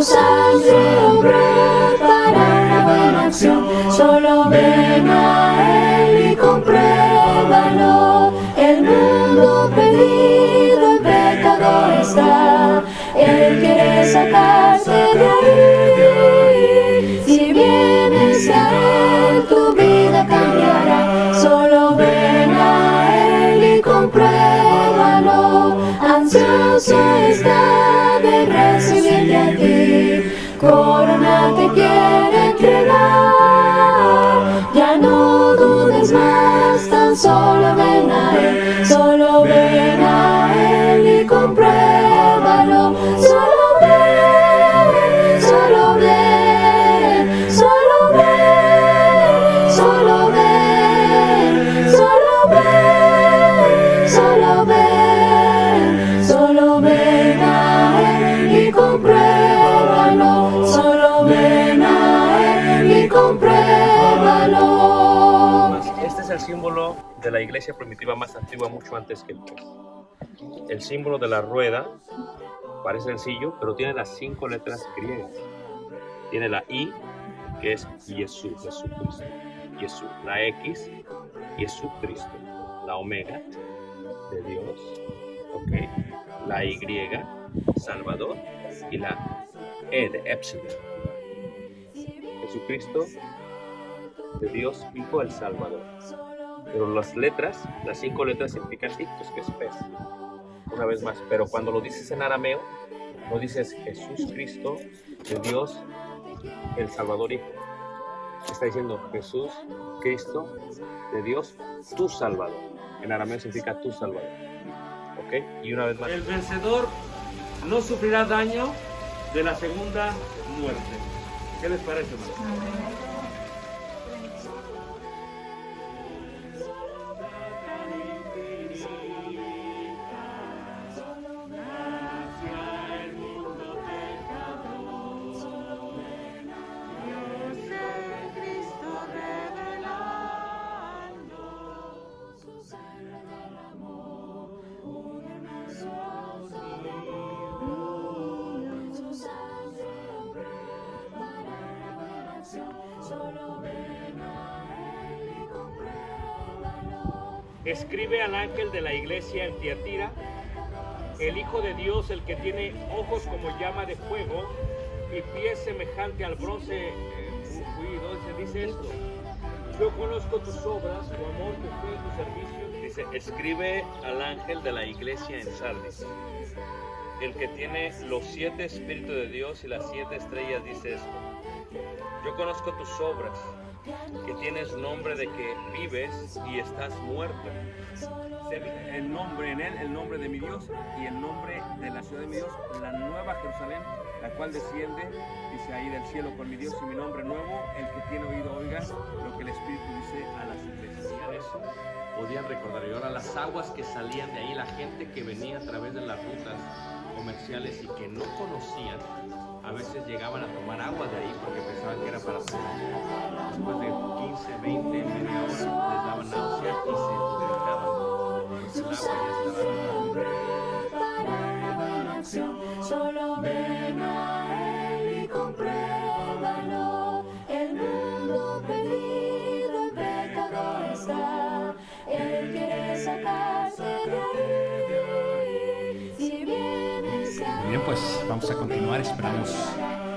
sangre obró para una buena acción. Solo ven a Él y compruébalo. El mundo perdido en pecado está. Él quiere sacarte de ahí. Si vienes a Él, tu vida cambiará. Solo ven a Él y compruébalo. Ansioso está de recibirte a ti. Corona te quiere entregar. Ya no dudes más, tan solo ven a Él. Solo ven a Él y compruébalo. Solo ven, solo ven, solo ven, solo ven, solo ven, solo ven, solo ven a Él y compruébalo. Solo ven a Él y compruébalo. Este es el símbolo de la iglesia primitiva más antigua, mucho antes que el pez. El símbolo de la rueda parece sencillo, pero tiene las 5 letras griegas. Tiene la I, que es Jesús, Jesucristo. Jesús. La X, Jesucristo. La omega, de Dios. Ok. La Y, Salvador. Y la E de Epsilon. Jesucristo, de Dios, Hijo, el Salvador. Pero las letras, las 5 letras significan ictus, que es pez. Una vez más, pero cuando lo dices en arameo, no dices Jesús Cristo, de Dios, el Salvador Hijo. Está diciendo Jesús Cristo, de Dios, tu Salvador. En arameo significa tu Salvador. ¿Ok? Y una vez más. El vencedor no sufrirá daño de la segunda muerte. ¿Qué les parece, hermano? Escribe al ángel de la iglesia en Tiatira, el Hijo de Dios, el que tiene ojos como llama de fuego y pies semejante al bronce pulido, dice esto: yo conozco tus obras, tu amor, tu fe, tu servicio. Dice, escribe al ángel de la iglesia en Sardis, el que tiene los 7 espíritus de Dios y las 7 estrellas, dice esto: yo conozco tus obras, que tienes nombre de que vives y estás muerto. El nombre en él, el nombre de mi Dios y el nombre de la ciudad de mi Dios, la nueva Jerusalén, la cual desciende, dice ahí, del cielo con mi Dios y mi nombre nuevo. El que tiene oído oiga lo que el Espíritu dice a las iglesias. Eso podían recordar. Y ahora las aguas que salían de ahí, la gente que venía a través de las rutas comerciales y que no conocían, a veces llegaban a tomar agua de ahí porque pensaban que era para tomar. Después de 15, 20, media hora les daban náusea y se vomitaban. Pues el agua ya estaba. Solo ven a Él y compruébalo. El mundo perdido en pecado está. Él quiere sacarte de ahí. Si vienes a Muy bien, pues vamos a continuar. Esperamos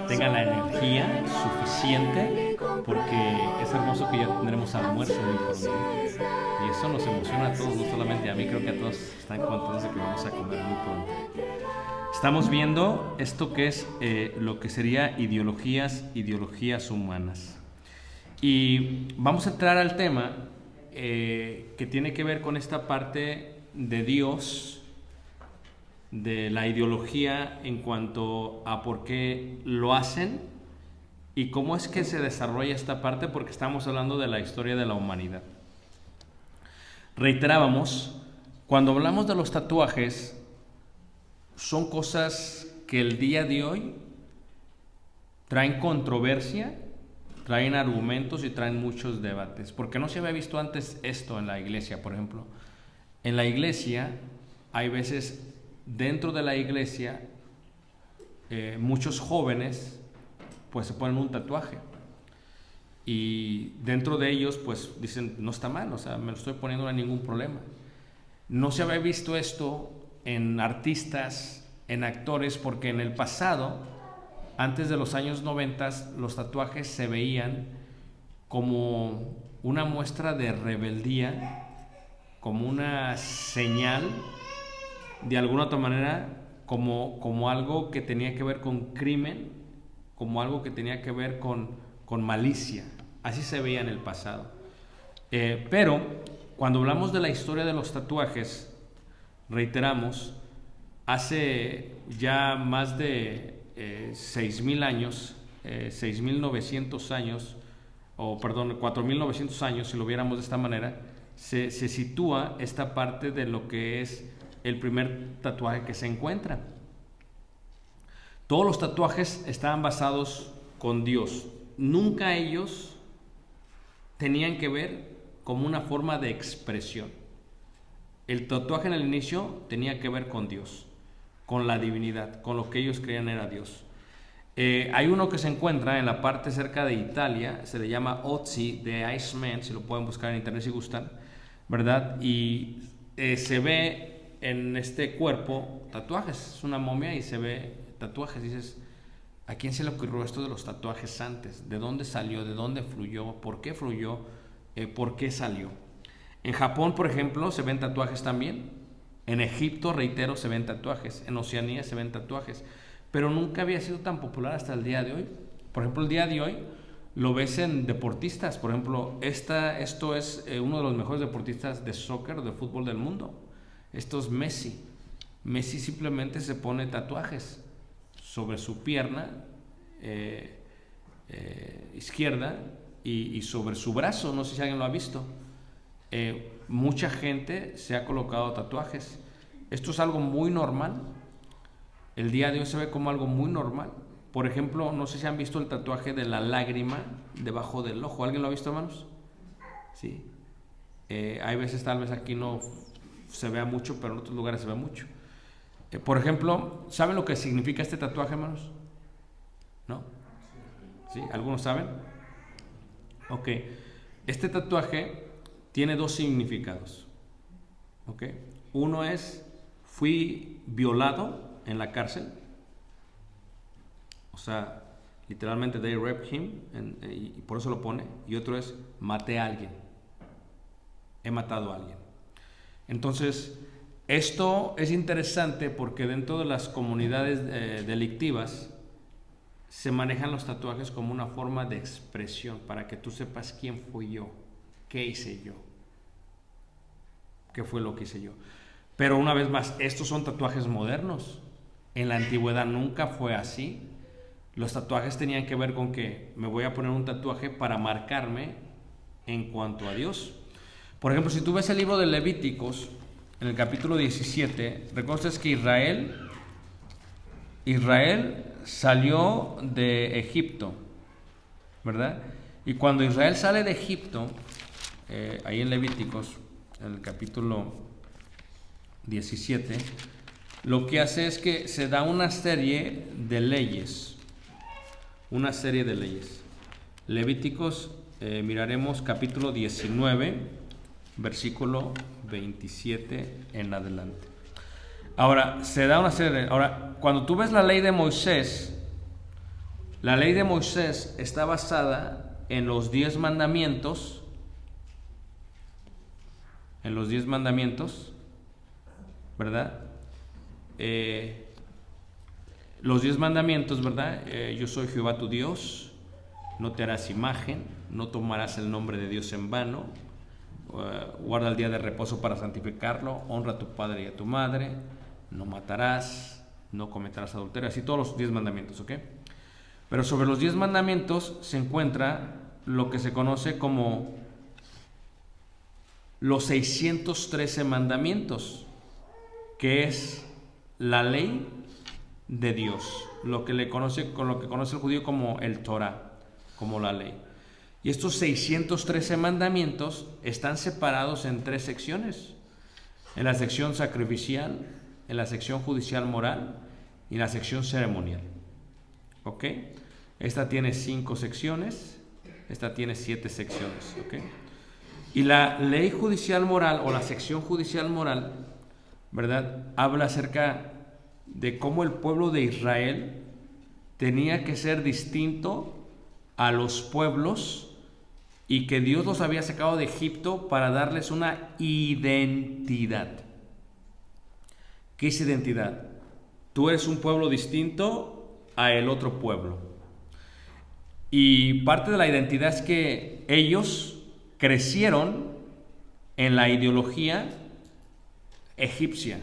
tengan la energía suficiente, porque es hermoso que ya tendremos almuerzo muy pronto. Y eso nos emociona a todos, no solamente a mí, creo que a todos están contentos de que vamos a comer muy pronto. Estamos viendo esto que es lo que sería ideologías humanas. Y vamos a entrar al tema que tiene que ver con esta parte de Dios, de la ideología en cuanto a por qué lo hacen y cómo es que se desarrolla esta parte, porque estamos hablando de la historia de la humanidad. Reiterábamos, cuando hablamos de los tatuajes, son cosas que el día de hoy traen controversia, traen argumentos y traen muchos debates, porque no se había visto antes esto en la iglesia. Por ejemplo, en la iglesia hay veces, dentro de la iglesia muchos jóvenes pues se ponen un tatuaje. Y dentro de ellos pues dicen, no está mal, o sea, me lo estoy poniendo, no hay ningún problema. No se había visto esto en artistas, en actores, porque en el pasado, antes de los años 90, los tatuajes se veían como una muestra de rebeldía, como una señal, de alguna otra manera, como algo que tenía que ver con crimen, como algo que tenía que ver con malicia. Así se veía en el pasado. Pero cuando hablamos de la historia de los tatuajes, reiteramos, hace ya más de 6,000 años, 6,900 años, o perdón, 4,900 años, si lo viéramos de esta manera, se sitúa esta parte de lo que es el primer tatuaje que se encuentra. Todos los tatuajes estaban basados con Dios. Nunca ellos tenían que ver como una forma de expresión. El tatuaje en el inicio tenía que ver con Dios, con la divinidad, con lo que ellos creían era Dios. Hay uno que se encuentra en la parte cerca de Italia, se le llama Ötzi de Iceman, si lo pueden buscar en internet si gustan, ¿verdad? Y se ve en este cuerpo tatuajes, es una momia y se ve tatuajes. Dices, ¿a quién se le ocurrió esto de los tatuajes antes? ¿De dónde salió? ¿De dónde fluyó? ¿Por qué fluyó? ¿Por qué salió? En Japón, por ejemplo, se ven tatuajes también. En Egipto, reitero, se ven tatuajes. En Oceanía se ven tatuajes. Pero nunca había sido tan popular hasta el día de hoy. Por ejemplo, el día de hoy lo ves en deportistas. Por ejemplo, esto es uno de los mejores deportistas de soccer, de fútbol del mundo. Esto es Messi. Messi simplemente se pone tatuajes sobre su pierna izquierda y sobre su brazo. No sé si alguien lo ha visto. Mucha gente se ha colocado tatuajes. Esto es algo muy normal. El día de hoy se ve como algo muy normal. Por ejemplo, no sé si han visto el tatuaje de la lágrima debajo del ojo. ¿Alguien lo ha visto, hermanos? Sí. Hay veces, tal vez aquí no se vea mucho, pero en otros lugares se ve mucho. Por ejemplo, ¿saben lo que significa este tatuaje, hermanos? ¿No? ¿Sí? ¿Algunos saben? Ok. Este tatuaje tiene dos significados. Ok. Uno es, fui violado en la cárcel. O sea, literalmente they raped him, y por eso lo pone. Y otro es, maté a alguien. He matado a alguien. Entonces, esto es interesante porque dentro de las comunidades delictivas se manejan los tatuajes como una forma de expresión para que tú sepas quién fui yo, qué hice yo, qué fue lo que hice yo. Pero una vez más, estos son tatuajes modernos. En la antigüedad nunca fue así. Los tatuajes tenían que ver con que me voy a poner un tatuaje para marcarme en cuanto a Dios. Por ejemplo, si tú ves el libro de Levíticos, en el capítulo 17, ¿reconoces que Israel salió de Egipto, ¿verdad? Y cuando Israel sale de Egipto, ahí en Levíticos, en el capítulo 17, lo que hace es que se da una serie de leyes. Una serie de leyes. Levíticos, miraremos capítulo 19, versículo 27 en adelante. Ahora, se da una serie de... Ahora, cuando tú ves la ley de Moisés está basada en los 10 mandamientos. En los 10 mandamientos, ¿verdad? Los 10 mandamientos, ¿verdad? Yo soy Jehová tu Dios, no te harás imagen, no tomarás el nombre de Dios en vano, guarda el día de reposo para santificarlo, honra a tu padre y a tu madre, no matarás, no cometerás adulterio, así todos los 10 mandamientos, ¿ok? Pero sobre los 10 mandamientos se encuentra lo que se conoce como los 613 mandamientos, que es la ley de Dios, lo que conoce el judío como el Torah, como la ley. Y estos 613 mandamientos están separados en 3 secciones: en la sección sacrificial, en la sección judicial moral y en la sección ceremonial. ¿ok? Esta tiene 5 secciones, esta tiene 7 secciones, ¿ok? Y la ley judicial moral o la sección judicial moral, ¿verdad?, habla acerca de cómo el pueblo de Israel tenía que ser distinto a los pueblos y que Dios los había sacado de Egipto para darles una identidad. ¿Qué es identidad? Tú eres un pueblo distinto a el otro pueblo. Y parte de la identidad es que ellos crecieron en la ideología egipcia,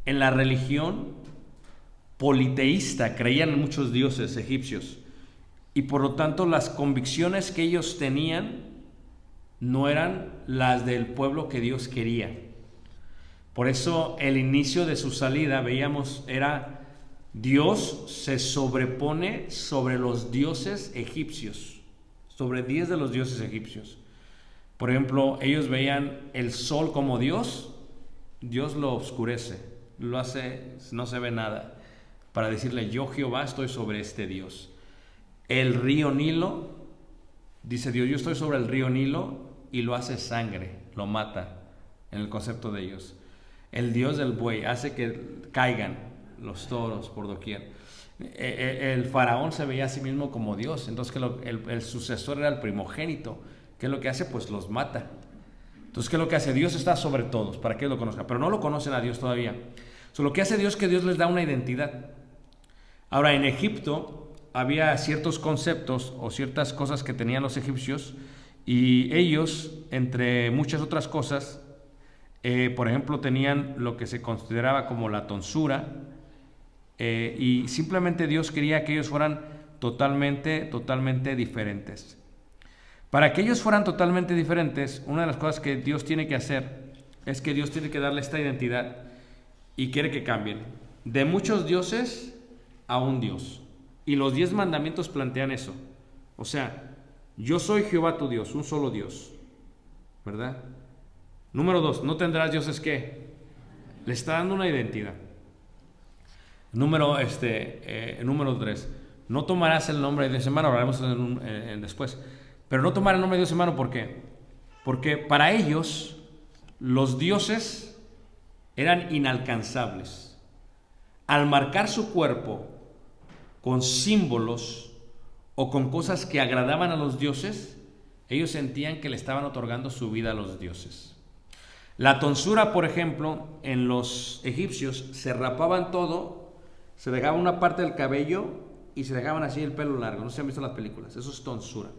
en la religión politeísta, creían en muchos dioses egipcios. Y por lo tanto las convicciones que ellos tenían no eran las del pueblo que Dios quería. Por eso el inicio de su salida, veíamos, era Dios se sobrepone sobre los dioses egipcios, sobre 10 de los dioses egipcios. Por ejemplo, ellos veían el sol como Dios, Dios lo oscurece, lo hace, no se ve nada, para decirle, yo Jehová estoy sobre este Dios. El río Nilo, dice Dios, yo estoy sobre el río Nilo, y lo hace sangre, lo mata, en el concepto de ellos. El Dios del buey hace que caigan los toros por doquier. El faraón se veía a sí mismo como Dios, entonces que el sucesor era el primogénito. ¿Qué es lo que hace? Pues los mata. Entonces, ¿qué es lo que hace? Dios está sobre todos, para que lo conozcan, pero no lo conocen a Dios todavía. Lo que hace Dios es que Dios les da una identidad. Ahora, en Egipto había ciertos conceptos o ciertas cosas que tenían los egipcios, y ellos, entre muchas otras cosas, por ejemplo, tenían lo que se consideraba como la tonsura, y simplemente Dios quería que ellos fueran totalmente diferentes. Para que ellos fueran totalmente diferentes, una de las cosas que Dios tiene que hacer es que Dios tiene que darle esta identidad y quiere que cambien de muchos dioses a un Dios. Y los 10 mandamientos plantean eso. O sea, yo soy Jehová tu Dios, un solo Dios, ¿verdad? Número 2, no tendrás dioses que le está dando una identidad. Número 3, no tomarás el nombre de Dios en vano, hablaremos después. Pero no tomar el nombre de Dios en vano, ¿por qué? Porque para ellos los dioses eran inalcanzables. Al marcar su cuerpo con símbolos o con cosas que agradaban a los dioses, ellos sentían que le estaban otorgando su vida a los dioses. La tonsura, por ejemplo, en los egipcios se rapaban todo, se dejaban una parte del cabello y se dejaban así el pelo largo. No sé si han visto las películas, eso es tonsura.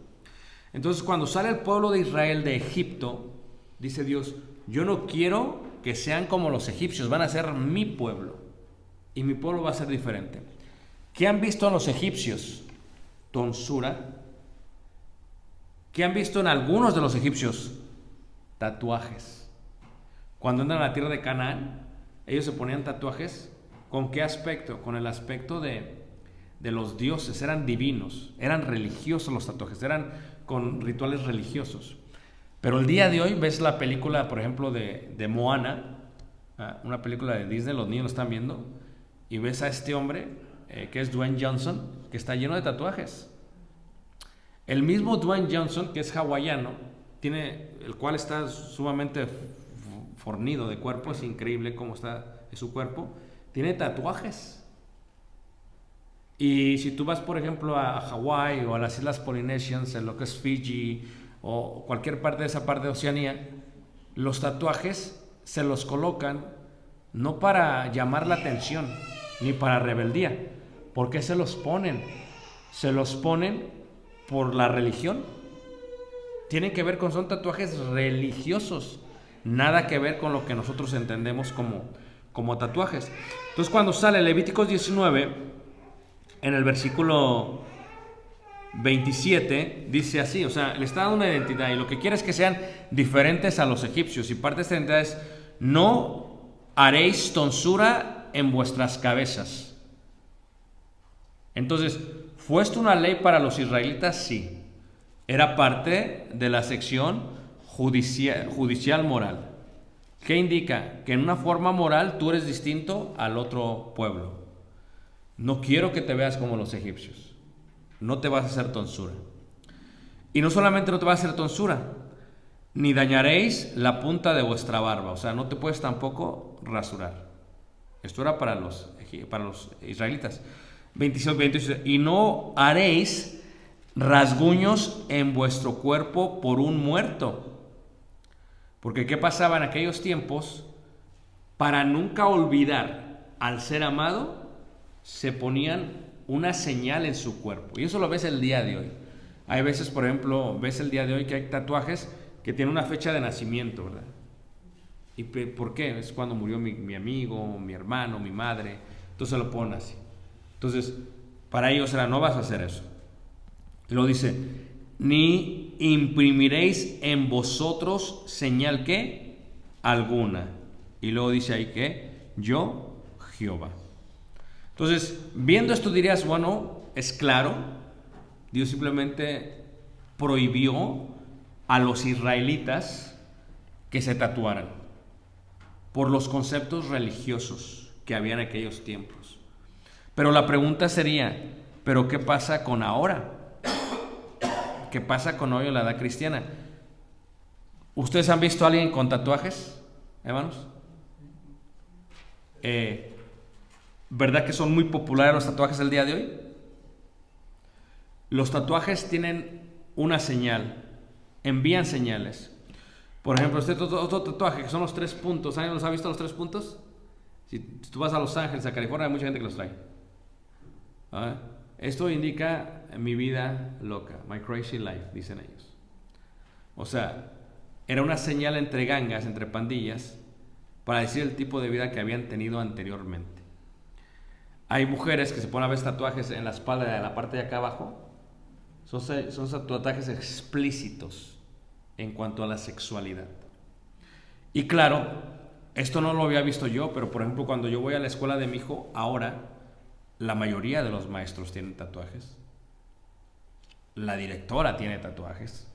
Entonces, cuando sale el pueblo de Israel de Egipto, dice Dios, yo no quiero que sean como los egipcios, van a ser mi pueblo y mi pueblo va a ser diferente. ¿Qué han visto en los egipcios? Tonsura. ¿Qué han visto en algunos de los egipcios? Tatuajes. Cuando entran a la tierra de Canaán, ellos se ponían tatuajes. ¿Con qué aspecto? Con el aspecto de los dioses, eran divinos, eran religiosos los tatuajes, eran con rituales religiosos. Pero el día de hoy ves la película, por ejemplo, de Moana, una película de Disney, los niños lo están viendo, y ves a este hombre, que es Dwayne Johnson, que está lleno de tatuajes. El mismo Dwayne Johnson, que es hawaiano, el cual está sumamente fornido de cuerpo, es increíble cómo está su cuerpo, tiene tatuajes. Y si tú vas, por ejemplo, a Hawái o a las Islas Polynesians, en lo que es Fiji o cualquier parte de esa parte de Oceanía, los tatuajes se los colocan no para llamar la atención ni para rebeldía. ¿Por qué se los ponen? Se los ponen por la religión. Tienen que ver son tatuajes religiosos, nada que ver con lo que nosotros entendemos como tatuajes. Entonces, cuando sale Levíticos 19, en el versículo 27, dice así, o sea, le está dando una identidad y lo que quiere es que sean diferentes a los egipcios. Y parte de esta identidad es, no haréis tonsura en vuestras cabezas. Entonces, ¿fue esto una ley para los israelitas? Sí. Era parte de la sección judicial moral. ¿Qué indica? Que en una forma moral tú eres distinto al otro pueblo. No quiero que te veas como los egipcios. No te vas a hacer tonsura. Y no solamente no te vas a hacer tonsura, ni dañaréis la punta de vuestra barba. O sea, no te puedes tampoco rasurar. Esto era para los israelitas. 26. Y no haréis rasguños en vuestro cuerpo por un muerto. Porque ¿qué pasaba en aquellos tiempos? Para nunca olvidar al ser amado, se ponían una señal en su cuerpo. Y eso lo ves el día de hoy. Hay veces, por ejemplo, ves el día de hoy que hay tatuajes que tienen una fecha de nacimiento, ¿verdad? ¿Y por qué? Es cuando murió mi amigo, mi hermano, mi madre. Entonces lo ponen así. Entonces, para ellos era, no vas a hacer eso. Y luego dice, ni imprimiréis en vosotros señal que alguna. Y luego dice ahí que yo, Jehová. Entonces, viendo esto dirías, bueno, es claro, Dios simplemente prohibió a los israelitas que se tatuaran por los conceptos religiosos que había en aquellos tiempos. Pero la pregunta sería, ¿pero qué pasa con ahora? ¿Qué pasa con hoy en la edad cristiana? ¿Ustedes han visto a alguien con tatuajes, hermanos? ¿Verdad que son muy populares los tatuajes el día de hoy? Los tatuajes tienen una señal, envían señales. Por ejemplo, este otro tatuaje que son los 3 puntos. ¿Alguien los ha visto los 3 puntos? Si tú vas a Los Ángeles, a California, hay mucha gente que los trae. Esto indica mi vida loca, my crazy life, dicen ellos. O sea, era una señal entre gangas, entre pandillas, para decir el tipo de vida que habían tenido anteriormente. Hay mujeres que se ponen a ver tatuajes en la espalda, en la parte de acá abajo. Son tatuajes explícitos en cuanto a la sexualidad. Y claro, esto no lo había visto yo, pero por ejemplo, cuando yo voy a la escuela de mi hijo, ahora la mayoría de los maestros tienen tatuajes. La directora tiene tatuajes.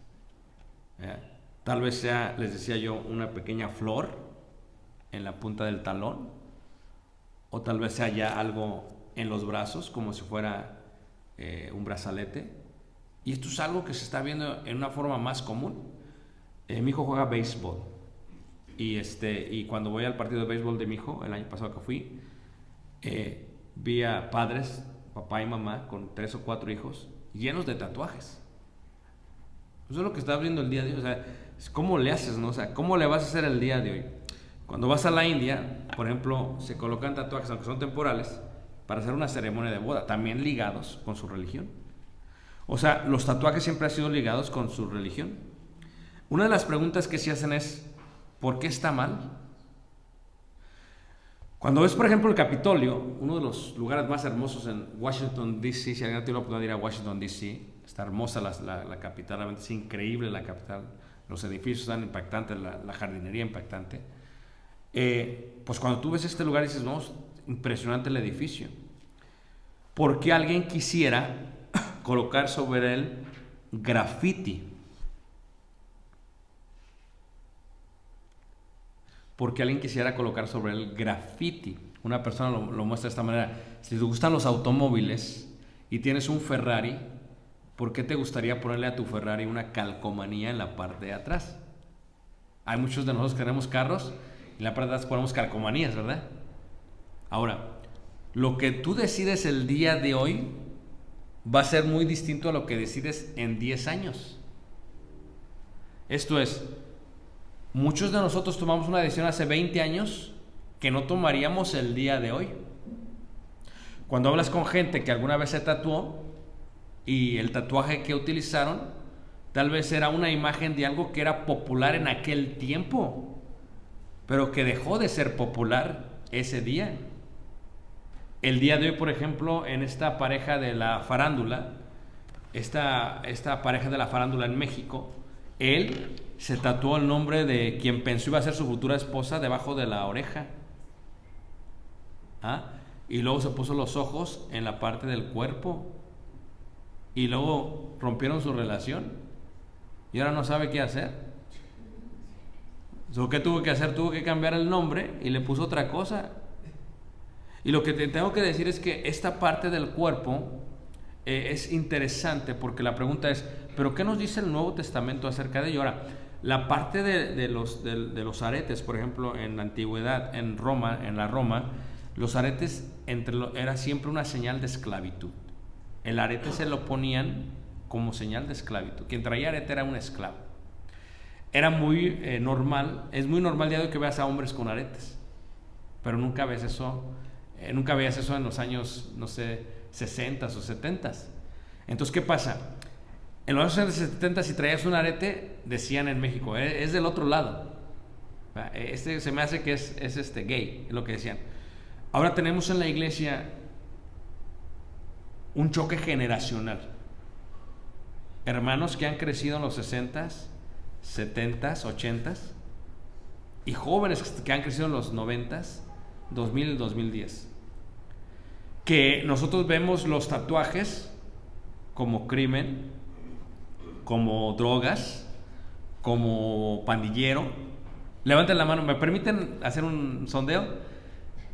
Tal vez sea, les decía yo, una pequeña flor en la punta del talón, o tal vez sea ya algo en los brazos, como si fuera un brazalete. Y esto es algo que se está viendo en una forma más común. Mi hijo juega béisbol, y cuando voy al partido de béisbol de mi hijo, el año pasado que fui, vi a padres, papá y mamá, con 3 o 4 hijos, llenos de tatuajes. Eso es lo que está viendo el día de hoy. O sea, ¿cómo le haces, no? O sea, ¿cómo le vas a hacer el día de hoy? Cuando vas a la India, por ejemplo, se colocan tatuajes, aunque son temporales, para hacer una ceremonia de boda, también ligados con su religión. O sea, los tatuajes siempre han sido ligados con su religión. Una de las preguntas que se hacen es, ¿por qué está mal? Cuando ves, por ejemplo, el Capitolio, uno de los lugares más hermosos en Washington, D.C., si alguien tiene la oportunidad de ir a Washington, D.C., está hermosa la capital, realmente es increíble la capital, los edificios están impactantes, la jardinería impactante. Pues cuando tú ves este lugar dices, no, es impresionante el edificio. ¿Por qué alguien quisiera colocar sobre él graffiti? Porque alguien quisiera colocar sobre él graffiti. Una persona lo muestra de esta manera. Si te gustan los automóviles y tienes un Ferrari, ¿por qué te gustaría ponerle a tu Ferrari una calcomanía en la parte de atrás? Hay muchos de nosotros que tenemos carros y en la parte de atrás ponemos calcomanías, ¿verdad? Ahora, lo que tú decides el día de hoy va a ser muy distinto a lo que decides en 10 años. Esto es, muchos de nosotros tomamos una decisión hace 20 años que no tomaríamos el día de hoy. Cuando hablas con gente que alguna vez se tatuó y el tatuaje que utilizaron tal vez era una imagen de algo que era popular en aquel tiempo, pero que dejó de ser popular ese día. El día de hoy, por ejemplo, en esta pareja de la farándula, esta pareja de la farándula en México, él se tatuó el nombre de quien pensó iba a ser su futura esposa debajo de la oreja. Y luego se puso los ojos en la parte del cuerpo. Y luego rompieron su relación. Y ahora no sabe qué hacer. ¿Qué tuvo que hacer? Tuvo que cambiar el nombre y le puso otra cosa. Y lo que te tengo que decir es que esta parte del cuerpo es interesante, porque la pregunta es, ¿pero qué nos dice el Nuevo Testamento acerca de ello? Ahora, la parte de los aretes, por ejemplo, en la antigüedad, en la Roma, los aretes era siempre una señal de esclavitud. El arete se lo ponían como señal de esclavitud. Quien traía arete era un esclavo. Era muy normal, es muy normal ya de que veas a hombres con aretes, pero nunca ves eso, nunca veías eso en los años, no sé, 60 o 70. Entonces, ¿qué pasa? En los años 70, si traías un arete, decían en México, es del otro lado. Se me hace que es gay, es lo que decían. Ahora tenemos en la iglesia un choque generacional. Hermanos que han crecido en los 60s, 70s, 80s, y jóvenes que han crecido en los 90s, 2000 y 2010. Que nosotros vemos los tatuajes como crimen, como drogas, como pandillero. Levanten la mano, ¿me permiten hacer un sondeo?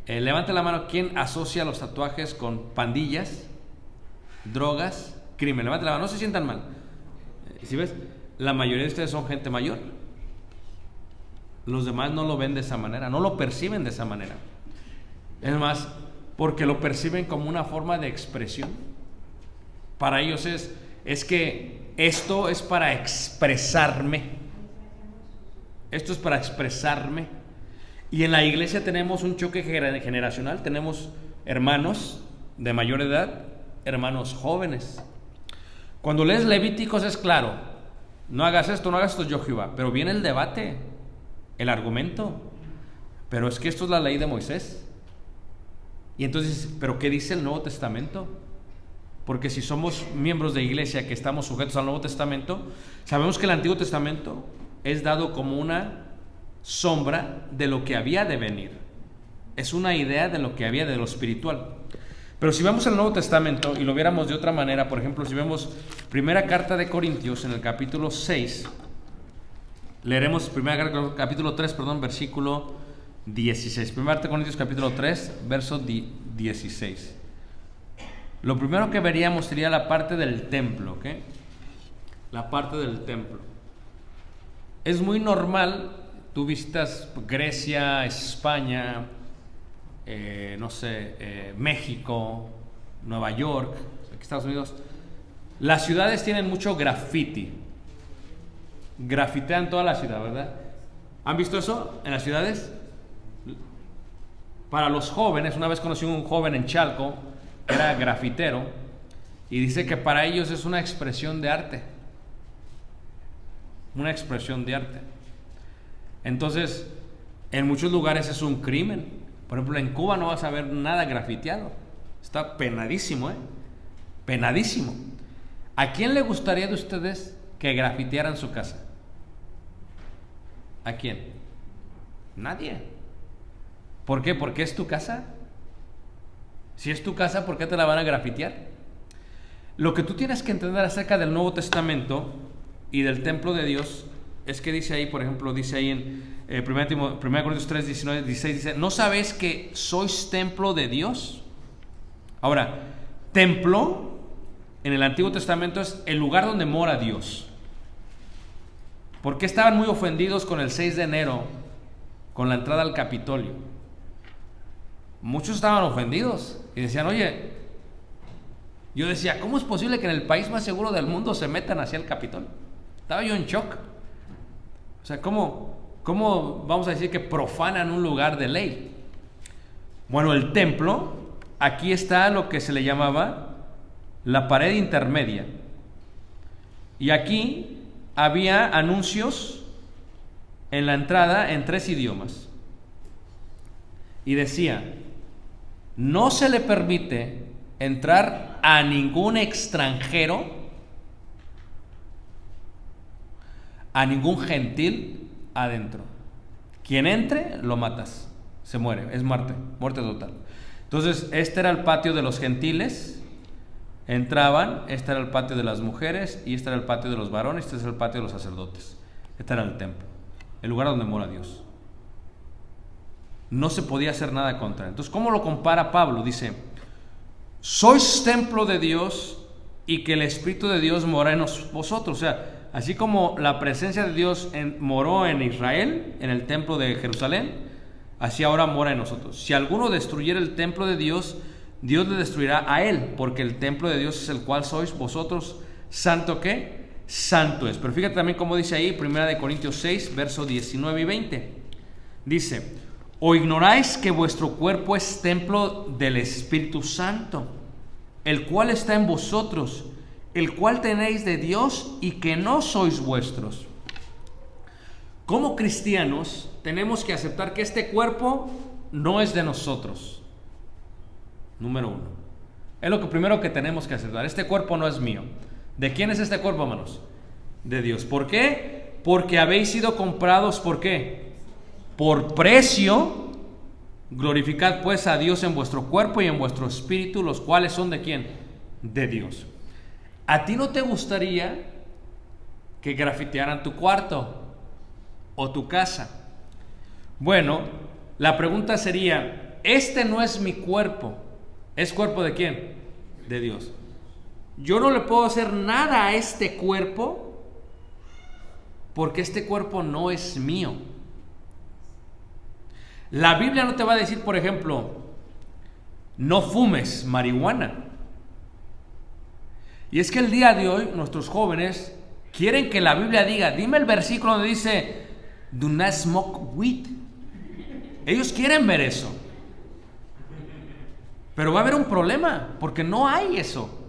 Levanten la mano, ¿quién asocia los tatuajes con pandillas, drogas, crimen? Levanten la mano, no se sientan mal. ¿Sí ves? La mayoría de ustedes son gente mayor. Los demás no lo ven de esa manera, no lo perciben de esa manera. Es más, porque lo perciben como una forma de expresión. Para ellos es que esto es para expresarme. Esto es para expresarme. Y en la iglesia tenemos un choque generacional. Tenemos hermanos de mayor edad, hermanos jóvenes. Cuando lees Levíticos es claro, no hagas esto, yo Jehová. Pero viene el debate, el argumento. Pero es que esto es la ley de Moisés. Y entonces, ¿pero qué dice el Nuevo Testamento? Porque si somos miembros de iglesia que estamos sujetos al Nuevo Testamento, sabemos que el Antiguo Testamento es dado como una sombra de lo que había de venir. Es una idea de lo que había de lo espiritual. Pero si vemos el Nuevo Testamento y lo viéramos de otra manera, por ejemplo, si vemos primera carta de Corintios en el capítulo 6, leeremos capítulo 3, versículo 16. Primera carta de Corintios capítulo 3, verso 16. Lo primero que veríamos sería la parte del templo, ¿ok? La parte del templo. Es muy normal, tú visitas Grecia, España, México, Nueva York, aquí Estados Unidos. Las ciudades tienen mucho graffiti. Grafitean toda la ciudad, ¿verdad? ¿Han visto eso en las ciudades? Para los jóvenes, una vez conocí a un joven en Chalco, que era grafitero, y dice que para ellos es una expresión de arte. Una expresión de arte. Entonces, en muchos lugares es un crimen. Por ejemplo, en Cuba no vas a ver nada grafiteado. Está penadísimo, penadísimo. ¿A quién le gustaría de ustedes que grafitearan su casa? ¿A quién? Nadie. ¿Por qué? ¿Porque es tu casa? Si es tu casa, ¿por qué te la van a grafitear? Lo que tú tienes que entender acerca del Nuevo Testamento y del templo de Dios es que dice ahí, por ejemplo, dice ahí en 1 Corintios 3, 19, 16, dice, ¿no sabéis que sois templo de Dios? Ahora, templo en el Antiguo Testamento es el lugar donde mora Dios. ¿Por qué estaban muy ofendidos con el 6 de enero, con la entrada al Capitolio? Muchos estaban ofendidos y decían, oye, yo decía, ¿cómo es posible que en el país más seguro del mundo se metan hacia el Capitolio? Estaba yo en shock. O sea, ¿cómo vamos a decir que profanan un lugar de ley? Bueno, el templo, aquí está lo que se le llamaba la pared intermedia. Y aquí había anuncios en la entrada en 3 idiomas. Y decía, no se le permite entrar a ningún extranjero, a ningún gentil adentro. Quien entre, lo matas, se muere, es muerte total. Entonces, este era el patio de los gentiles, entraban, este era el patio de las mujeres, y este era el patio de los varones, este es el patio de los sacerdotes. Este era el templo, el lugar donde mora Dios. no se podía hacer nada contra él. Entonces, ¿cómo lo compara Pablo? Dice, sois templo de Dios y que el Espíritu de Dios mora en vosotros. O sea, así como la presencia de Dios moró en Israel, en el templo de Jerusalén, así ahora mora en nosotros. Si alguno destruyera el templo de Dios, Dios le destruirá a él, porque el templo de Dios es el cual sois vosotros. ¿Santo qué? Santo es. Pero fíjate también cómo dice ahí, 1 Corintios 6, versos 19 y 20. Dice, ¿o ignoráis que vuestro cuerpo es templo del Espíritu Santo, el cual está en vosotros, el cual tenéis de Dios y que no sois vuestros? Como cristianos tenemos que aceptar que este cuerpo no es de nosotros. Número uno. Es lo primero que tenemos que aceptar. Este cuerpo no es mío. ¿De quién es este cuerpo, hermanos? De Dios. ¿Por qué? Porque habéis sido comprados, ¿por qué? Por precio. Glorificad pues a Dios en vuestro cuerpo y en vuestro espíritu, los cuales son ¿de quién? De Dios. ¿A ti no te gustaría que grafitearan tu cuarto o tu casa? Bueno, la pregunta sería, este no es mi cuerpo. ¿Es cuerpo de quién? De Dios. Yo no le puedo hacer nada a este cuerpo porque este cuerpo no es mío. La Biblia no te va a decir, por ejemplo, no fumes marihuana. Y es que el día de hoy nuestros jóvenes quieren que la Biblia diga, dime el versículo donde dice, do not smoke weed. Ellos quieren ver eso. Pero va a haber un problema, porque no hay eso.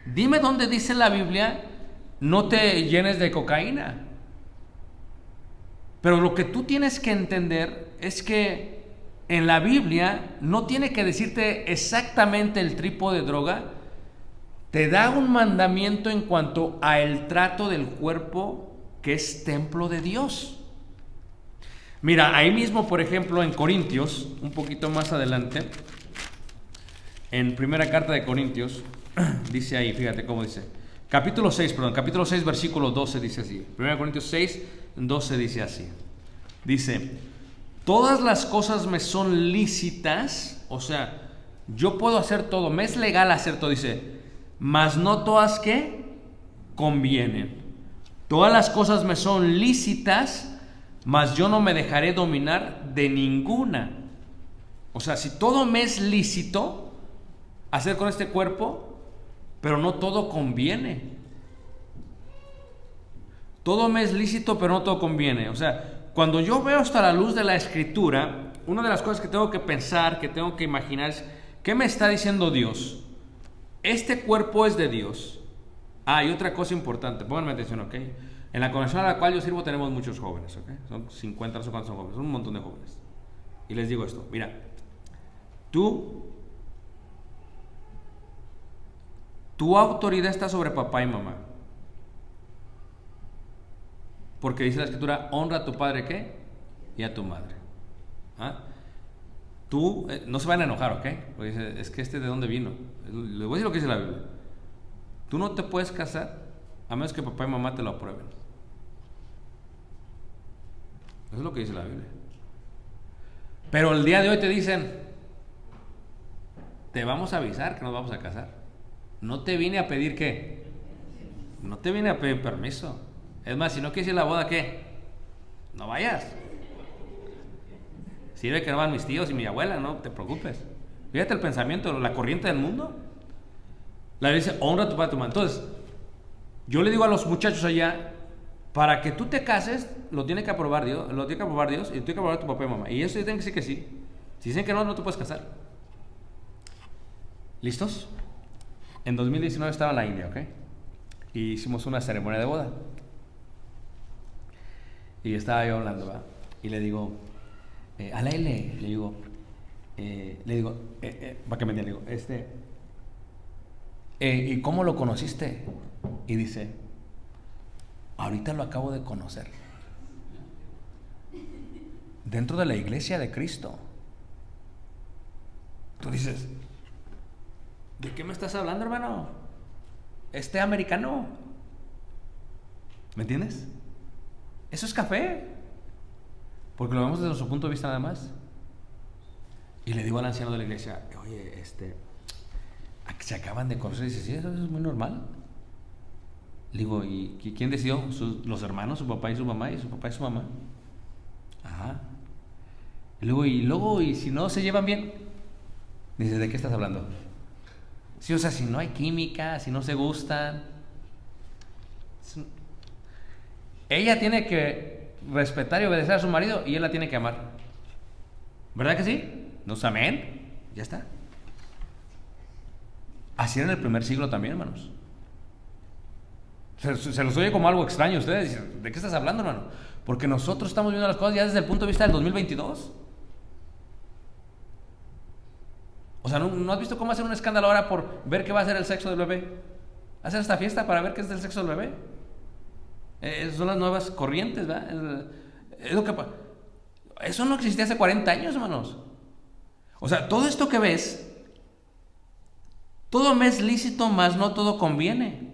Dime dónde dice la Biblia, no te llenes de cocaína. Pero lo que tú tienes que entender es que en la Biblia no tiene que decirte exactamente el tipo de droga. Te da un mandamiento en cuanto a el trato del cuerpo que es templo de Dios. Mira, ahí mismo, por ejemplo, en Corintios, un poquito más adelante, en primera carta de Corintios, dice ahí, fíjate cómo dice, capítulo 6, versículo 12 dice así, 1 Corintios 6, 12 dice así, dice, todas las cosas me son lícitas, o sea, yo puedo hacer todo, me es legal hacer todo, dice, mas no todas que convienen. Todas las cosas me son lícitas, mas yo no me dejaré dominar de ninguna. O sea, si todo me es lícito hacer con este cuerpo, pero no todo conviene. Todo me es lícito, pero no todo conviene. O sea, cuando yo veo hasta la luz de la Escritura, una de las cosas que tengo que pensar, que tengo que imaginar es, ¿qué me está diciendo Dios? Este cuerpo es de Dios. Ah, y otra cosa importante, pónganme atención, ¿ok? En la congregación a la cual yo sirvo tenemos muchos jóvenes, ¿ok? Son 50, no sé cuántos son jóvenes, son un montón de jóvenes. Y les digo esto, mira, tu autoridad está sobre papá y mamá. Porque dice la Escritura, honra a tu padre, ¿qué? Y a tu madre. ¿Ah? Tú, no se van a enojar, ¿ok? Porque dice, es que ¿de dónde vino? Les voy a decir lo que dice la Biblia. Tú no te puedes casar a menos que papá y mamá te lo aprueben. Eso es lo que dice la Biblia. Pero el día de hoy te dicen, te vamos a avisar que nos vamos a casar. No te vine a pedir ¿qué? No te vine a pedir permiso. Es más, si no quieres ir a la boda, ¿qué? No vayas. Sirve que no van mis tíos y mi abuela, no te preocupes. Fíjate el pensamiento, la corriente del mundo. La Biblia dice, honra a tu padre y a tu madre. Entonces, yo le digo a los muchachos allá, para que tú te cases, lo tiene que aprobar Dios, y lo tiene que aprobar tu papá y mamá. Y ellos tienen que decir que sí. Si dicen que no, no te puedes casar. ¿Listos? En 2019 estaba en la India, ¿ok? Y hicimos una ceremonia de boda. Y estaba yo hablando, ¿va? Y le digo, a la L, le digo, para que me entienda, le digo, ¿y cómo lo conociste? Y dice, ahorita lo acabo de conocer. Dentro de la iglesia de Cristo. Tú dices, ¿de qué me estás hablando, hermano? Americano. ¿Me entiendes? Eso es café. Porque lo vemos desde nuestro punto de vista nada más. Y le digo al anciano de la iglesia, oye, se acaban de conocer. Y dice, sí, eso es muy normal. Le digo, ¿y quién decidió? Los hermanos, su papá y su mamá, y su papá y su mamá. Ajá. Y luego, ¿y si no se llevan bien? Dice, ¿de qué estás hablando? Sí, o sea, si no hay química, si no se gustan. Ella tiene que respetar y obedecer a su marido y él la tiene que amar. ¿Verdad que sí? ¿No es amén? Ya está. Así era en el primer siglo también, hermanos. Se los oye como algo extraño a ustedes. Dicen, ¿de qué estás hablando, hermano? Porque nosotros estamos viendo las cosas ya desde el punto de vista del 2022. O sea, ¿no has visto cómo hacer un escándalo ahora por ver qué va a ser el sexo del bebé? Hacer esta fiesta para ver qué es el sexo del bebé. Son las nuevas corrientes, ¿verdad? Es lo que eso no existía hace 40 años, hermanos. O sea, todo esto que ves, todo me es lícito, mas no todo conviene.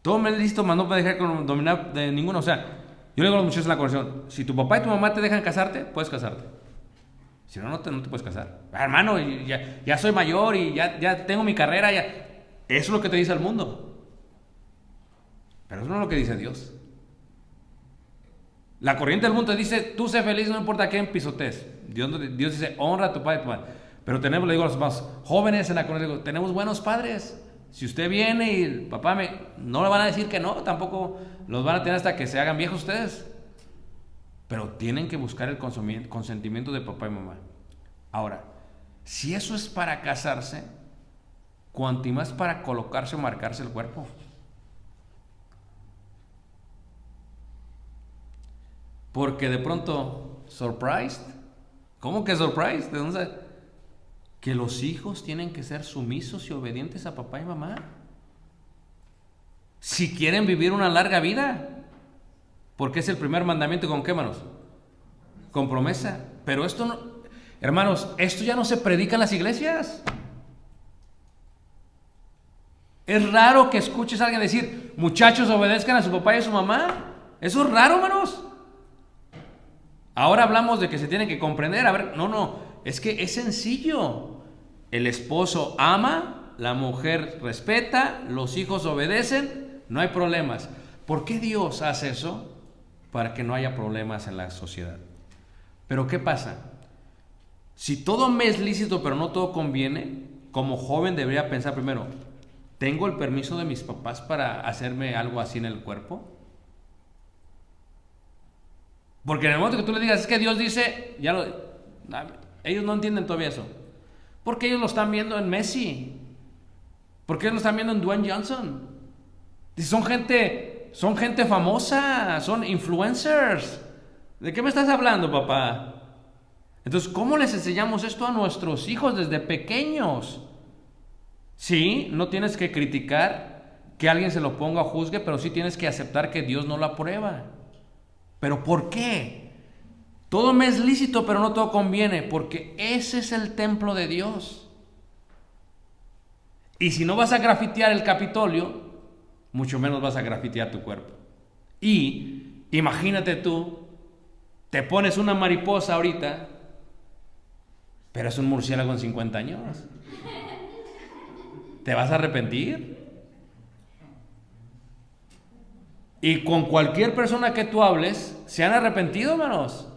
Todo me es lícito, mas no puede dejar dominar de ninguno. O sea, yo le digo a los muchachos en la conversación, si tu papá y tu mamá te dejan casarte, puedes casarte. Si no, no te puedes casar. Hermano, ya soy mayor y ya tengo mi carrera. Eso es lo que te dice el mundo. Pero eso no es lo que dice Dios. La corriente del mundo dice, tú sé feliz, no importa quién pisotees. Dios dice, honra a tu padre y tu madre. Pero tenemos, le digo a los más jóvenes en la corriente, digo, tenemos buenos padres. Si usted viene y el papá no le van a decir que no, tampoco los van a tener hasta que se hagan viejos ustedes. Pero tienen que buscar el consentimiento de papá y mamá. Ahora, si eso es para casarse, cuanto más para colocarse o marcarse el cuerpo. Porque de pronto, surprised. ¿Cómo que surprised? ¿De dónde sale? Que los hijos tienen que ser sumisos y obedientes a papá y mamá. Si quieren vivir una larga vida. Porque es el primer mandamiento, ¿con qué, hermanos? Con promesa. Pero esto no, hermanos, esto ya no se predica en las iglesias. Es raro que escuches a alguien decir, muchachos, obedezcan a su papá y a su mamá. Eso es raro, hermanos. Ahora hablamos de que se tienen que comprender. A ver, no, es que es sencillo. El esposo ama, la mujer respeta, los hijos obedecen, no hay problemas. ¿Por qué Dios hace eso? Para que no haya problemas en la sociedad. Pero ¿qué pasa? Si todo me es lícito pero no todo conviene, como joven debería pensar primero, ¿tengo el permiso de mis papás para hacerme algo así en el cuerpo? Porque en el momento que tú le digas, es que Dios dice, ellos no entienden todavía eso. Porque ellos lo están viendo en Messi. Porque ellos lo están viendo en Dwayne Johnson. Son gente famosa, son influencers. ¿De qué me estás hablando, papá? Entonces, ¿cómo les enseñamos esto a nuestros hijos desde pequeños? Sí, no tienes que criticar que alguien se lo ponga o juzgue, pero sí tienes que aceptar que Dios no lo aprueba. ¿Pero por qué? Todo me es lícito, pero no todo conviene, porque ese es el templo de Dios. Y si no vas a grafitear el Capitolio, mucho menos vas a grafitear tu cuerpo. Y imagínate tú, te pones una mariposa ahorita, pero es un murciélago en 50 años. ¿Te vas a arrepentir? Y con cualquier persona que tú hables, ¿se han arrepentido, hermanos?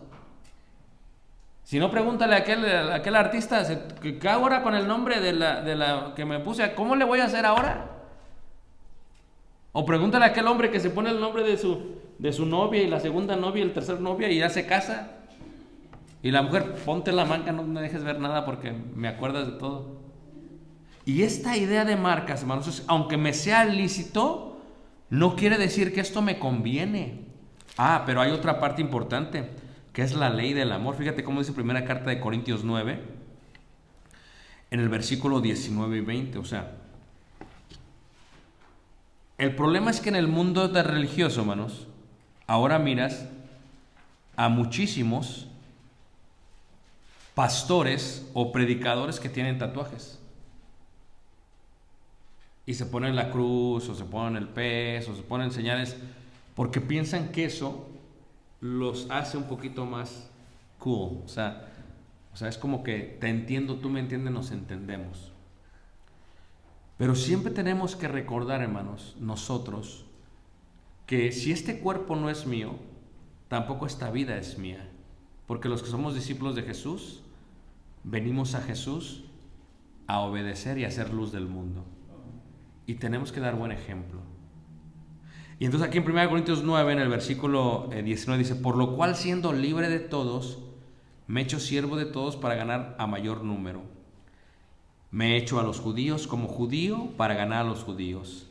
Si no, pregúntale a aquel artista, ¿qué hago ahora con el nombre de la que me puse? ¿Cómo le voy a hacer ahora? O pregúntale a aquel hombre que se pone el nombre de su novia y la segunda novia y el tercer novia y ya se casa. Y la mujer, ponte la manga, no me dejes ver nada porque me acuerdas de todo. Y esta idea de marcas, hermanos, aunque me sea lícito, no quiere decir que esto me conviene. Pero hay otra parte importante, que es la ley del amor. Fíjate cómo dice primera carta de Corintios 9, en el versículo 19 y 20. O sea, el problema es que en el mundo de religioso, hermanos, ahora miras a muchísimos pastores o predicadores que tienen tatuajes. Y se ponen la cruz, o se ponen el pez, o se ponen señales, porque piensan que eso los hace un poquito más cool. O O sea, es como que te entiendo, tú me entiendes, nos entendemos. Pero siempre tenemos que recordar, hermanos, nosotros, que si este cuerpo no es mío, tampoco esta vida es mía. Porque los que somos discípulos de Jesús, venimos a Jesús a obedecer y a ser luz del mundo. Y tenemos que dar buen ejemplo. Y entonces aquí en 1 Corintios 9, en el versículo 19, dice: por lo cual, siendo libre de todos, me he hecho siervo de todos para ganar a mayor número. Me he hecho a los judíos como judío para ganar a los judíos.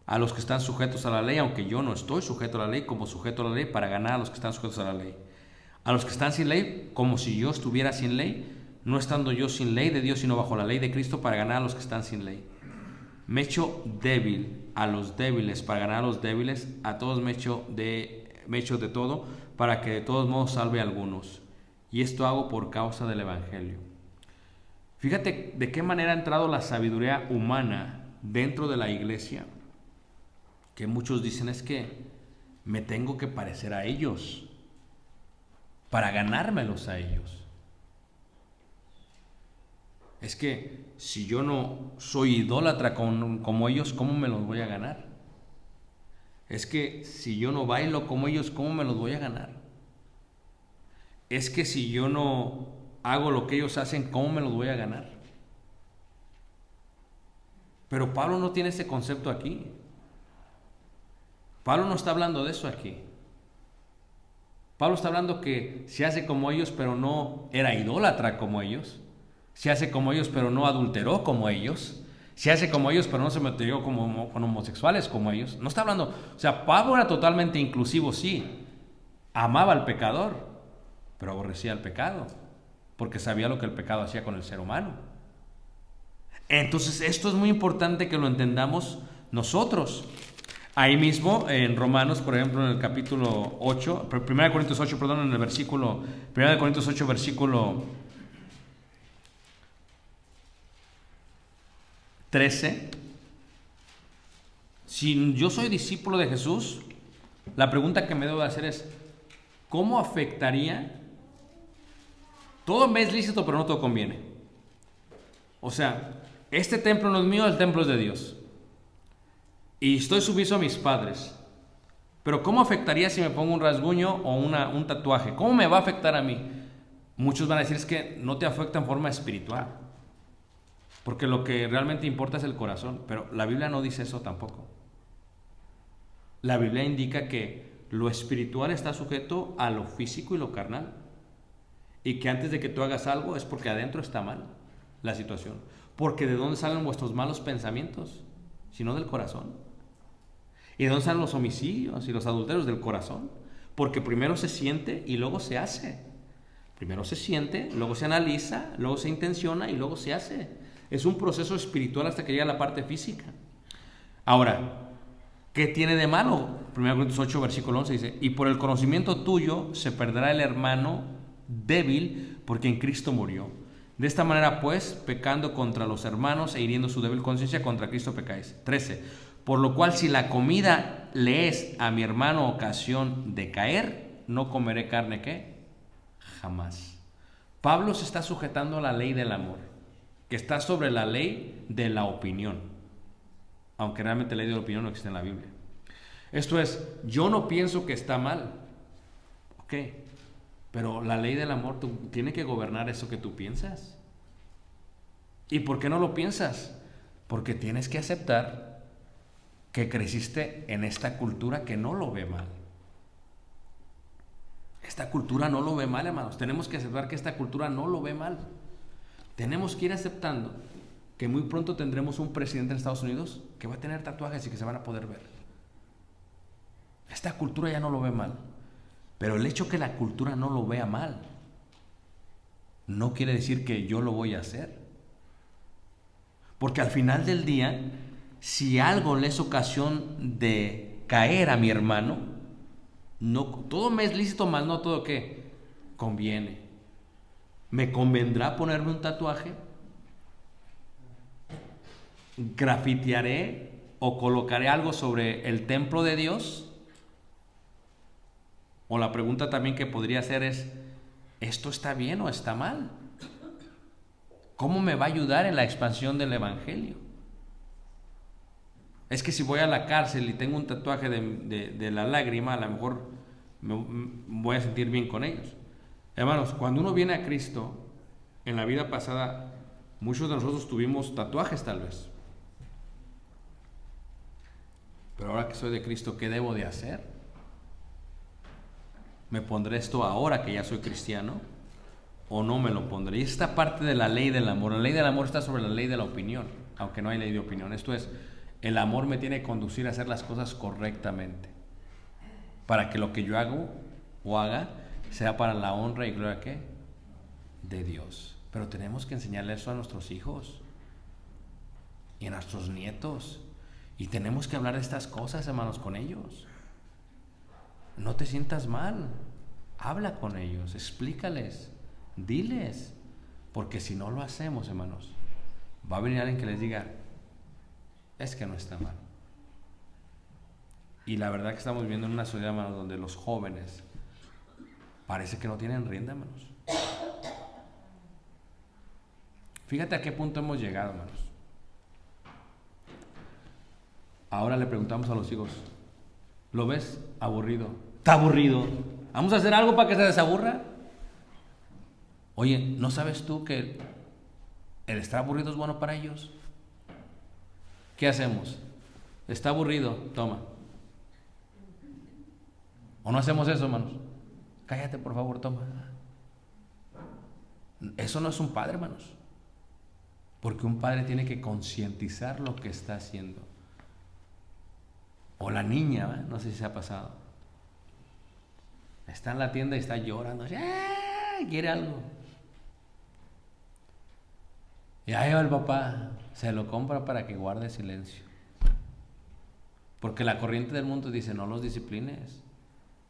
A los que están sujetos a la ley, aunque yo no estoy sujeto a la ley, como sujeto a la ley para ganar a los que están sujetos a la ley. A los que están sin ley, como si yo estuviera sin ley, no estando yo sin ley de Dios, sino bajo la ley de Cristo para ganar a los que están sin ley. Me he hecho débil a los débiles para ganar a los débiles. A todos me he hecho de todo para que de todos modos salve a algunos. Y esto hago por causa del Evangelio. Fíjate de qué manera ha entrado la sabiduría humana dentro de la iglesia. Que muchos dicen es que me tengo que parecer a ellos para ganármelos a ellos. Es que si yo no soy idólatra como ellos, ¿cómo me los voy a ganar? Es que si yo no bailo como ellos, ¿cómo me los voy a ganar? Es que si yo no hago lo que ellos hacen, ¿cómo me los voy a ganar? Pero Pablo no tiene ese concepto aquí. Pablo no está hablando de eso aquí. Pablo está hablando que se hace como ellos, pero no era idólatra como ellos. Se hace como ellos, pero no adulteró como ellos. Se hace como ellos, pero no se metió con homosexuales como ellos. No está hablando... O sea, Pablo era totalmente inclusivo, sí. Amaba al pecador, pero aborrecía el pecado, porque sabía lo que el pecado hacía con el ser humano. Entonces, esto es muy importante que lo entendamos nosotros. Ahí mismo, en Romanos, por ejemplo, en el capítulo 8, 1 Corintios 8, perdón, en el versículo, 1 Corintios 8, versículo 13. Si yo soy discípulo de Jesús, la pregunta que me debo hacer es, ¿cómo afectaría? Todo me es lícito, pero no todo conviene. O sea, este templo no es mío, el templo es de Dios. Y estoy sumiso a mis padres. Pero ¿cómo afectaría si me pongo un rasguño o un tatuaje? ¿Cómo me va a afectar a mí? Muchos van a decir es que no te afecta en forma espiritual. Porque lo que realmente importa es el corazón. Pero la Biblia no dice eso tampoco. La Biblia indica que lo espiritual está sujeto a lo físico y lo carnal. Y que antes de que tú hagas algo es porque adentro está mal la situación. Porque ¿de dónde salen vuestros malos pensamientos? Sino del corazón. ¿Y de dónde salen los homicidios y los adulterios? Del corazón. Porque primero se siente y luego se hace. Primero se siente, luego se analiza, luego se intenciona y luego se hace. Es un proceso espiritual hasta que llega a la parte física. Ahora, ¿qué tiene de malo? 1 Corintios 8, versículo 11 dice: y por el conocimiento tuyo se perderá el hermano débil, porque en Cristo murió. De esta manera, pues, pecando contra los hermanos e hiriendo su débil conciencia, contra Cristo pecáis. 13. Por lo cual, si la comida le es a mi hermano ocasión de caer, no comeré carne, ¿qué? Jamás. Pablo se está sujetando a la ley del amor, que está sobre la ley de la opinión, aunque realmente la ley de la opinión no existe en la Biblia. Esto es, yo no pienso que está mal, ok, pero la ley del amor tiene que gobernar eso que tú piensas. ¿Y por qué no lo piensas? Porque tienes que aceptar que creciste en esta cultura que no lo ve mal. Esta cultura no lo ve mal, hermanos. Tenemos que aceptar que esta cultura no lo ve mal. Tenemos que ir aceptando que muy pronto tendremos un presidente en Estados Unidos que va a tener tatuajes y que se van a poder ver. Esta cultura ya no lo ve mal. Pero el hecho que la cultura no lo vea mal no quiere decir que yo lo voy a hacer. Porque al final del día, si algo le es ocasión de caer a mi hermano, no, todo me es lícito, más no todo que conviene. ¿Me convendrá ponerme un tatuaje? ¿Grafitearé o colocaré algo sobre el templo de Dios? O la pregunta también que podría hacer es, ¿esto está bien o está mal? ¿Cómo me va a ayudar en la expansión del evangelio? Es que si voy a la cárcel y tengo un tatuaje de la lágrima, a lo mejor me voy a sentir bien con ellos. Hermanos, cuando uno viene a Cristo, en la vida pasada, muchos de nosotros tuvimos tatuajes tal vez. Pero ahora que soy de Cristo, ¿qué debo de hacer? ¿Me pondré esto ahora que ya soy cristiano? ¿O no me lo pondré? Y esta parte de la ley del amor. La ley del amor está sobre la ley de la opinión, aunque no hay ley de opinión. Esto es, el amor me tiene que conducir a hacer las cosas correctamente, para que lo que yo hago o haga sea para la honra y gloria, ¿qué? De Dios. Pero tenemos que enseñarle eso a nuestros hijos y a nuestros nietos. Y tenemos que hablar de estas cosas, hermanos, con ellos. No te sientas mal. Habla con ellos, explícales, diles. Porque si no lo hacemos, hermanos, va a venir alguien que les diga, es que no está mal. Y la verdad que estamos viviendo en una sociedad, hermanos, donde los jóvenes parece que no tienen rienda, hermanos. Fíjate a qué punto hemos llegado, hermanos. Ahora le preguntamos a los hijos, ¿lo ves aburrido? ¿Está aburrido? ¿Vamos a hacer algo para que se desaburra? Oye, ¿no sabes tú que el estar aburrido es bueno para ellos? ¿Qué hacemos? Está aburrido, toma. ¿O no hacemos eso, hermanos? Cállate, por favor, toma. Eso no es un padre, hermanos. Porque un padre tiene que concientizar lo que está haciendo. O la niña, ¿eh? No sé si se ha pasado. Está en la tienda y está llorando. ¡Ay! Quiere algo. Y ahí va el papá. Se lo compra para que guarde silencio. Porque la corriente del mundo dice, no los disciplines.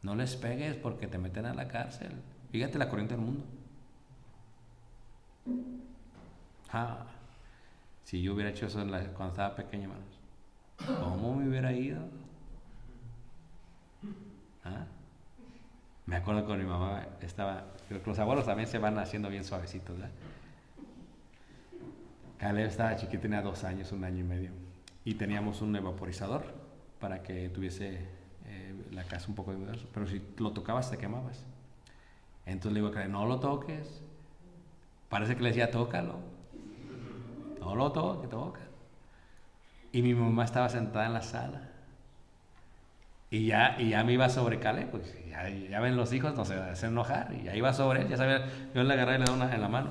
No les pegues porque te meten a la cárcel. Fíjate la corriente del mundo. Si yo hubiera hecho eso cuando estaba pequeño, hermanos, ¿cómo me hubiera ido? Me acuerdo con mi mamá, creo que los abuelos también se van haciendo bien suavecitos, ¿verdad? Caleb estaba chiquito, tenía 2 años, 1 año y medio, y teníamos un vaporizador para que tuviese la casa un poco de humedad, pero si lo tocabas te quemabas. Entonces le digo a Caleb, no lo toques. Parece que le decía, tócalo. No lo toques, toca. Y mi mamá estaba sentada en la sala. Y ya me iba sobre Caleb, pues ya ven los hijos, no se hacen enojar. Y ya iba sobre él, ya sabía, yo le agarré y le daba una en la mano.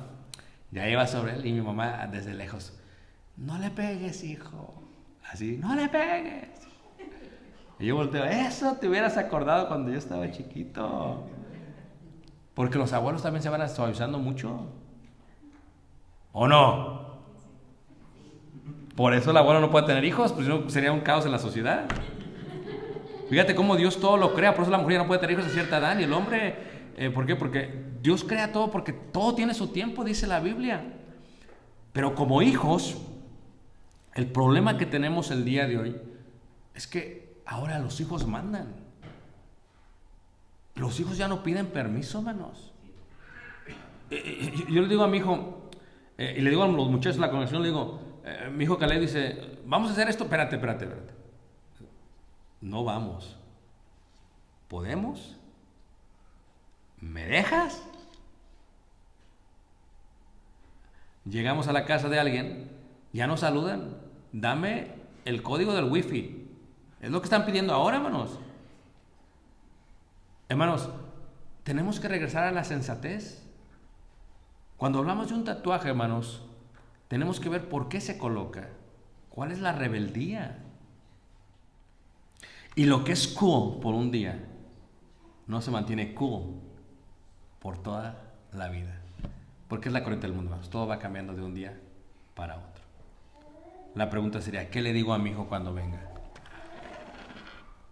Ya iba sobre él y mi mamá desde lejos, no le pegues, hijo. Así, no le pegues. Y yo volteo, eso te hubieras acordado cuando yo estaba chiquito. Porque los abuelos también se van suavizando mucho. ¿O no? Por eso el abuelo no puede tener hijos, pues no sería un caos en la sociedad. Fíjate cómo Dios todo lo crea, por eso la mujer ya no puede tener hijos a cierta edad, y el hombre, ¿por qué? Porque Dios crea todo, porque todo tiene su tiempo, dice la Biblia. Pero como hijos, el problema que tenemos el día de hoy es que ahora los hijos mandan. Los hijos ya no piden permiso, hermanos. Yo le digo a mi hijo, y le digo a los muchachos de la congregación, le digo, mi hijo Caleb dice, vamos a hacer esto, espérate. No vamos. ¿Podemos? ¿Me dejas? Llegamos a la casa de alguien, ya nos saludan, dame el código del wifi. Es lo que están pidiendo ahora, hermanos. Hermanos, tenemos que regresar a la sensatez. Cuando hablamos de un tatuaje, hermanos, tenemos que ver por qué se coloca, cuál es la rebeldía. Y lo que es cool por un día no se mantiene cool por toda la vida. Porque es la corriente del mundo, hermanos. Todo va cambiando de un día para otro. La pregunta sería, ¿qué le digo a mi hijo cuando venga?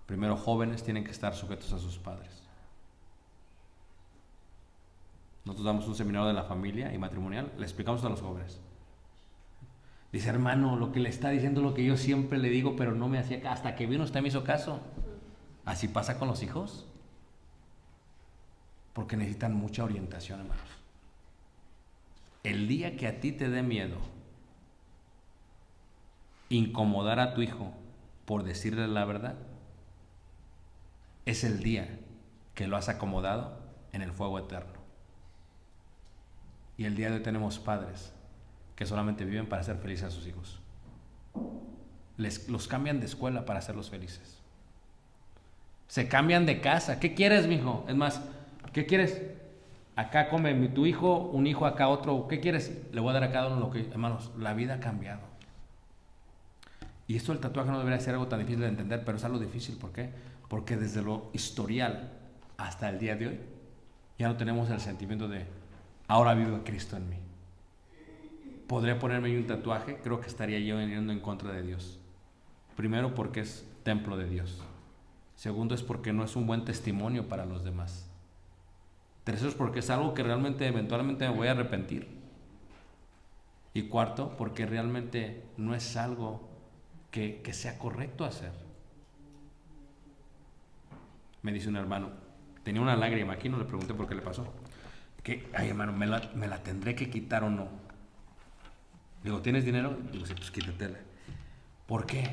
Primero, jóvenes tienen que estar sujetos a sus padres. Nosotros damos un seminario de la familia y matrimonial, le explicamos a los jóvenes. Dice, hermano, lo que le está diciendo es lo que yo siempre le digo, pero no me hacía caso. Hasta que vino usted me hizo caso. Así pasa con los hijos. porque necesitan mucha orientación, hermanos. El día que a ti te dé miedo incomodar a tu hijo por decirle la verdad, es el día que lo has acomodado en el fuego eterno. Y el día de hoy tenemos padres que solamente viven para hacer felices a sus hijos. Los cambian de escuela para hacerlos felices. Se cambian de casa. ¿Qué quieres, mijo? Es más, ¿qué quieres? Acá come tu hijo, un hijo, acá otro. ¿Qué quieres? Le voy a dar a cada uno lo que... Hermanos, la vida ha cambiado. Y esto del tatuaje no debería ser algo tan difícil de entender, pero es algo difícil. ¿Por qué? Porque desde lo historial hasta el día de hoy, ya no tenemos el sentimiento de ahora vive Cristo en mí. ¿Podría ponerme un tatuaje? Creo que estaría yo yendo en contra de Dios. Primero, porque es templo de Dios. Segundo, es porque no es un buen testimonio para los demás. Tercero, es porque es algo que realmente eventualmente me voy a arrepentir. Y cuarto, porque realmente no es algo que sea correcto hacer. Me dice un hermano, tenía una lágrima aquí, no le pregunté por qué le pasó. Que, ay hermano, ¿me la tendré que quitar o no? Digo, ¿tienes dinero? Digo, sí, pues quítatela. ¿Por qué?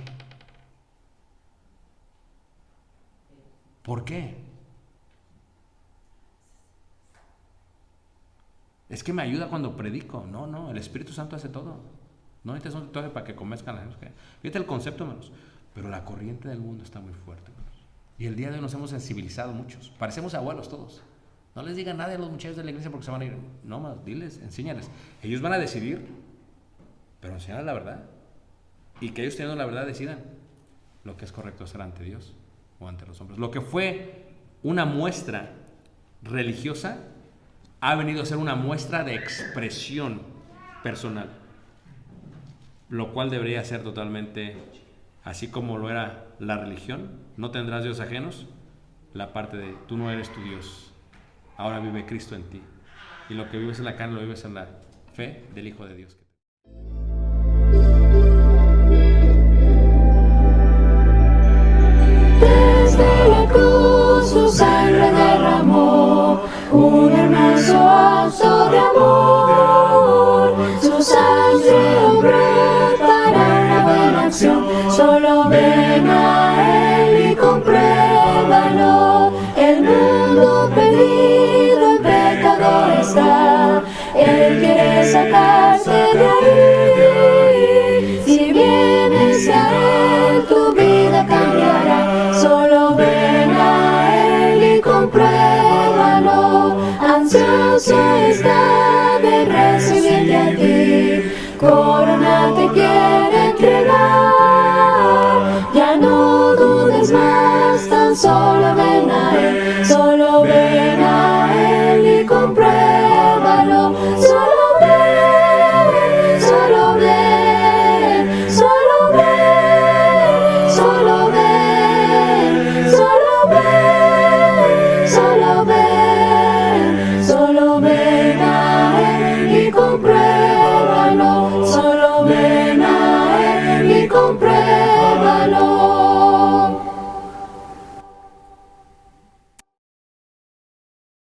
¿Por qué? Es que me ayuda cuando predico. No, el Espíritu Santo hace todo. No necesitas un tatuaje para que convenzcan a la gente. Fíjate el concepto, hermanos. Pero la corriente del mundo está muy fuerte, hermanos. Y el día de hoy nos hemos sensibilizado muchos. Parecemos abuelos todos. No les digan nada a los muchachos de la iglesia porque se van a ir. No más, diles, enséñales. Ellos van a decidir, pero enséñales la verdad. Y que ellos teniendo la verdad decidan lo que es correcto hacer ante Dios o ante los hombres. Lo que fue una muestra religiosa ha venido a ser una muestra de expresión personal, lo cual debería ser totalmente así como lo era la religión. No tendrás dioses ajenos. La parte de tú no eres tu Dios, ahora vive Cristo en ti, y lo que vives en la carne lo vives en la fe del Hijo de Dios. Desde la cruz su sangre derramó, un hermoso acto de amor. Su sangre obró para una buena acción. Solo ven a Él y compruébalo. El mundo perdido en pecado está. Él quiere sacarte de ahí. Si vienes a Él, tu vida cambiará. Solo ven a Él y compruébalo. Ansioso está de recibirte a ti. Corona te quiere.